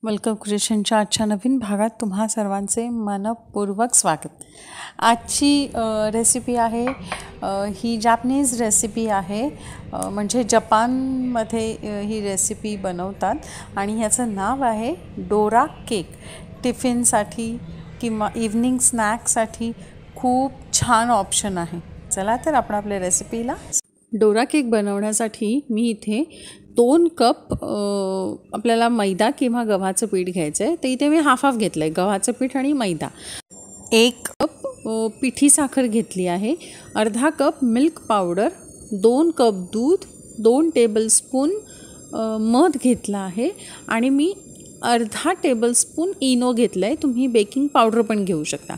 Welcome क्रिएशनच्या आजच्या नवीन भागात तुम्हा सर्वांचे मनपूर्वक स्वागत। आजची रेसिपी आहे ही जॅपनीज रेसिपी आहे, म्हणजे जपानमध्ये ही रेसिपी बनवतात आणि ह्याचं नाव आहे डोरा केक। टिफिनसाठी किंवा इव्हनिंग स्नॅक्ससाठी खूप छान ऑप्शन आहे। चला तर आपण आपल्या रेसिपीला डोरा केक बनवण्यासाठी मी इथे 2 कप आपल्याला मैदा किंवा गव्हाचं पीठ घ्यायचं आहे। तर इथे मी हाफ घेतलं आहे, गव्हाचं पीठ आणि मैदा। 1 कप पिठी साखर घेतली आहे, अर्धा कप मिल्क पावडर, 2 कप दूध, 2 टेबलस्पून मध घेतला आहे आणि मी अर्धा टेबलस्पून इनो घेतलं आहे। तुम्ही बेकिंग पावडर पण घेऊ शकता।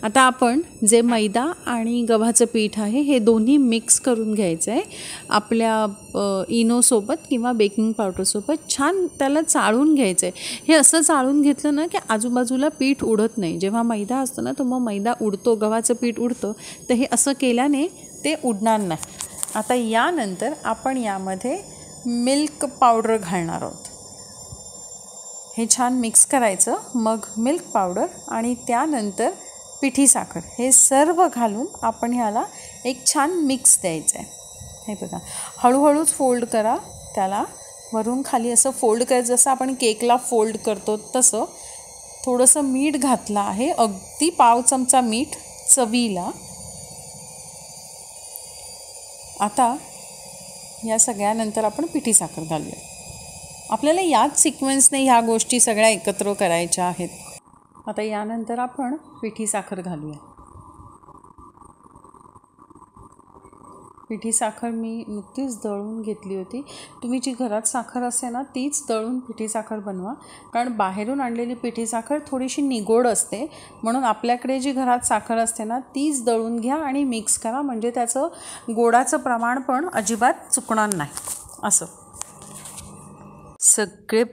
आता आपण जे मैदा आणि गव्हाचं पीठ आहे हे दोन्ही मिक्स करून घ्यायचं आहे आपल्या इनोसोबत किंवा बेकिंग पावडरसोबत। छान त्याला चाळून घ्यायचं आहे। हे असं चाळून घेतलं ना की आजूबाजूला पीठ उडत नाही। जेव्हा मैदा असतो ना तो मग मैदा उडतो, गव्हाचं पीठ उडतं, तर हे असं केल्याने ते उडणार नाही। आता यानंतर आपण यामध्ये मिल्क पावडर घालणार आहोत। हे छान मिक्स करायचं, मग मिल्क पावडर आणि त्यानंतर पिठी साखर हे सर्व घालून आपण ह्याला एक छान मिक्स द्यायचं आहे। हे बघा, हळूहळूच फोल्ड करा त्याला, वरून खाली असं फोल्ड करायचं, जसं आपण केकला फोल्ड करतो तसं। थोडंसं मीठ घातलं आहे, अगदी पाव चमचा मीठ चवीला। आता या सगळ्यानंतर आपण पिठी साखर घालूया। आपल्याला याच सिक्वेन्सने ह्या गोष्टी सगळ्या एकत्र करायच्या आहेत। आता यानंतर आपण पिठी साखर घालूया। पिठी साखर मी नुकतीच दळून घेतली होती। तुम्ही जी घरात साखर असते ना तीच दळून पिठी साखर बनवा, कारण बाहेरून आणलेली पिठी साखर थोडीशी निगोड असते। म्हणून आपल्याकडे जी घरात साखर असते ना तीच दळून घ्या आणि मिक्स करा, म्हणजे त्याचं गोडाचं प्रमाण पण अजिबात चुकणार नाही। असं सगळे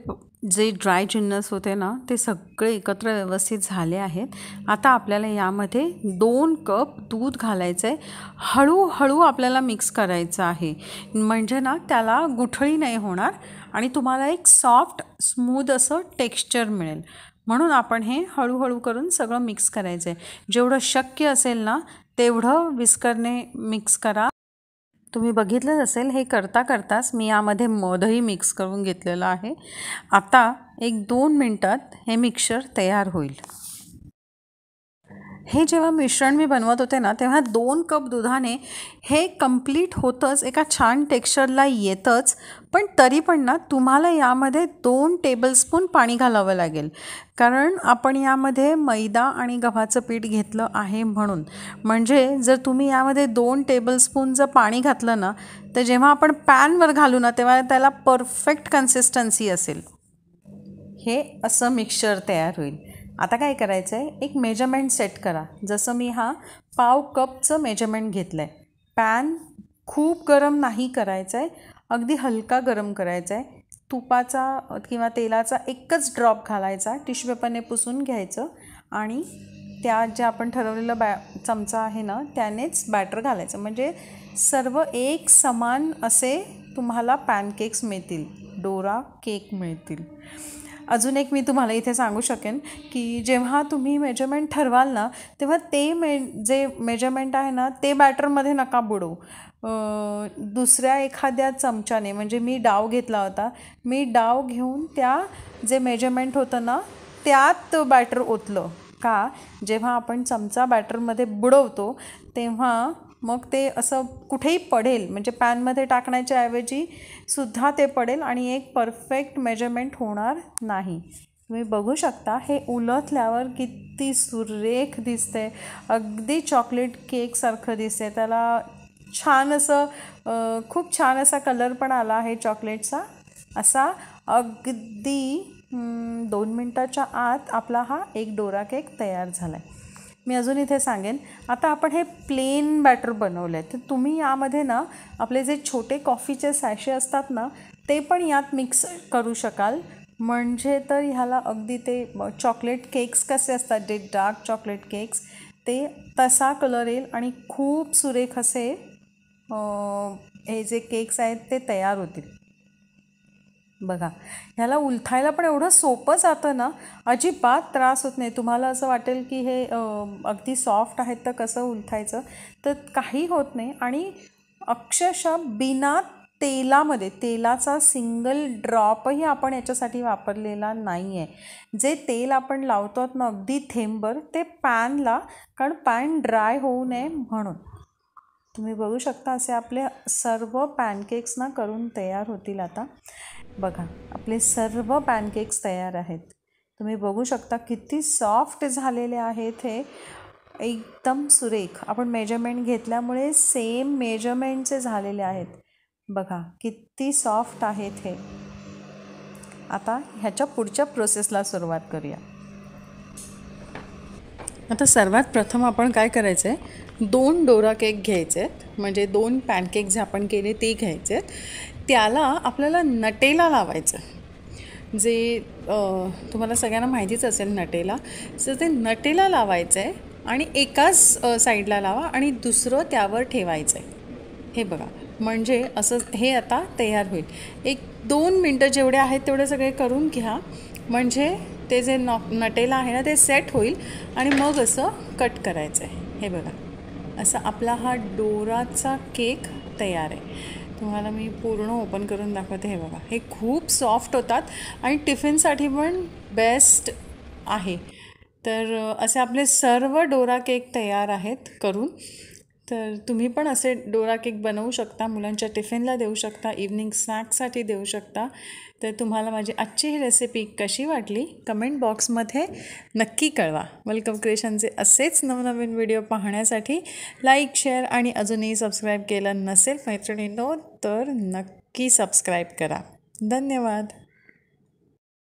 जे ड्राय जिन्नस होते ना ते सगळे एकत्र व्यवस्थित झाले आहेत। आता आपल्याला यामध्ये 2 कप दूध घालायचं आहे। हळूहळू आपल्याला मिक्स करायचं आहे, म्हणजे ना त्याला गुठळी नाही होणार आणि तुम्हाला एक सॉफ्ट स्मूथ असं टेक्स्चर मिळेल। म्हणून आपण हे हळूहळू करून सगळं मिक्स करायचं आहे। जेवढं शक्य असेल ना तेवढं विस्करने मिक्स करा। तुम्ही बघितलंच असेल, हे करता करताच मी यामध्ये मधही मिक्स करून घेतलेलं आहे। आता 1-2 मिनटात हे मिक्सचर तयार होईल। हे जेव्हा मिश्रण मी बनवत होते ना तेव्हा 2 कप दुधाने हे कंप्लीट होतंच, एका छान टेक्स्चरला येतंच, पण तरी पण ना तुम्हाला यामध्ये 2 टेबलस्पून पाणी घालावं लागेल, कारण आपण यामध्ये मैदा आणि गव्हाचं पीठ घेतलं आहे म्हणून। म्हणजे जर तुम्ही यामध्ये 2 टेबलस्पून जर पाणी घातलं ना तर जेव्हा आपण पॅनवर घालू ना तेव्हा त्याला परफेक्ट कन्सिस्टन्सी असेल। हे असं मिक्सचर तयार होईल। आता काय करायचं आहे, एक मेजरमेंट सेट करा। जसं मी हा पाव कपचं मेजरमेंट घेतलं आहे। पॅन खूप गरम नाही करायचं आहे, अगदी हलका गरम करायचा आहे। तुपाचा किंवा तेलाचा एकच ड्रॉप घालायचा, टिश्यू पेपरने पुसून घ्यायचं आणि त्या जे आपण ठरवलेलं चमचा आहे ना त्यानेच बॅटर घालायचं, म्हणजे सर्व एक समान असे तुम्हाला पॅनकेक्स मिळतील, डोरा केक मिळतील। अजून एक मी तुम्हाला इथे सांगू शकेन की जेव्हा तुम्ही मेजरमेंट ठरवाल ना तेव्हा ते जे मेजरमेंट आहे ना ते बॅटरमध्ये नका बुडवू। दुसऱ्या एखाद्या चमच्याने, म्हणजे मी डाव घेतला होता, मी डाव घेऊन त्या जे मेजरमेंट होतं ना त्यात बॅटर ओतलं का, जेव्हा आपण चमचा बॅटरमध्ये बुडवतो तेव्हा मग ते असं कुठेही पडेल, म्हणजे पॅनमध्ये टाकण्याच्या ऐवजी सुद्धा ते पडेल आणि एक परफेक्ट मेजरमेंट होणार नाही। तुम्ही बघू शकता हे उलटल्यावर किती सुरेख दिसते, अगदी चॉकलेट केकसारखं दिसते। त्याला छान असं खूप छान असा कलर पण आला आहे चॉकलेटचा। असा अगदी 2 मिनटाच्या आत आपला हा एक डोरा केक तयार झाला आहे। मी अजून इथे सांगेन, आता आपण हे प्लेन बॅटर बनवलं आहे तर तुम्ही यामध्ये ना आपले जे छोटे कॉफीचे सॅशे असतात ना ते पण यात मिक्स करू शकाल, म्हणजे तर ह्याला अगदी ते चॉकलेट केक्स कसे असतात, जे डार्क चॉकलेट केक्स, ते तसा कलर येईल आणि खूप सुरेख असे हे जे केक्स आहेत ते तयार होतील। बघा, ह्याला उलथायला पण एवढं सोपं जातं ना, अजिबात त्रास होत नाही. तुम्हाला असं वाटेल की हे अगदी सॉफ्ट आहेत तर कसं उलथायचं, तर काही होत नाही. आणि अक्षरशः बिना तेलामध्ये, तेलाचा सिंगल ड्रॉपही आपण याच्यासाठी वापरलेला नाही आहे. जे तेल आपण लावतो ना अगदी थेंबर, ते पॅनला, कारण पॅन ड्राय होऊ नये म्हणून. तुम्ही बघू शकता असे आपले सर्व पॅनकेक्स ना करून तयार होतील. आता बघा, आपले सर्व पॅनकेक्स तयार आहेत. तुम्ही बघू शकता किती सॉफ्ट झालेले आहेत हे, एकदम सुरेख. आपण मेजरमेंट घेतल्यामुळे सेम मेजरमेंटचे झालेले आहेत. बघा किती सॉफ्ट आहेत हे. आता ह्याच्या पुढच्या प्रोसेसला सुरुवात करूया. आता सर्वात प्रथम आपण काय करायचं आहे, 2 डोरा केक घ्यायचे आहेत, म्हणजे 2 पॅनकेक जे आपण केले ते घ्यायचे आहेत. त्याला आपल्याला नटेला लावायचं, जे तुम्हाला सगळ्यांना माहितीच असेल नटेला. तर ते नटेला लावायचं आहे आणि एकाच साईडला लावा आणि दुसरं त्यावर ठेवायचं आहे. हे बघा, म्हणजे असं हे आता तयार होईल. 1-2 मिनटं जेवढे आहेत तेवढे सगळे करून घ्या, म्हणजे ते जे नटेला आहे ना ते सेट होईल आणि मग असं कट करायचं आहे. हे बघा, असा आपला हा डोराचा केक तयार आहे. तुम्हाला मी पूर्ण ओपन करून दाखवते. हे बघा, हे खूप सॉफ्ट होतात आणि टिफिनसाठी पण बेस्ट आहे. तर असे आपले सर्व डोरा केक तयार आहेत करून. तर तुम्ही पण असे डोरा केक बनवू शकता, मुलांच्या टिफिनला देऊ शकता, इव्हनिंग स्नॅक्ससाठी देऊ शकता. तर तुम्हाला माझी आजची ही रेसिपी कशी वाटली कमेंट बॉक्समध्ये नक्की कळवा. वेलकम क्रिएशनचे असेच नवनवीन व्हिडिओ पाहण्यासाठी लाईक, शेअर आणि अजूनही सबस्क्राईब केलं नसेल मैत्रिणींनो तर नक्की सबस्क्राईब करा. धन्यवाद.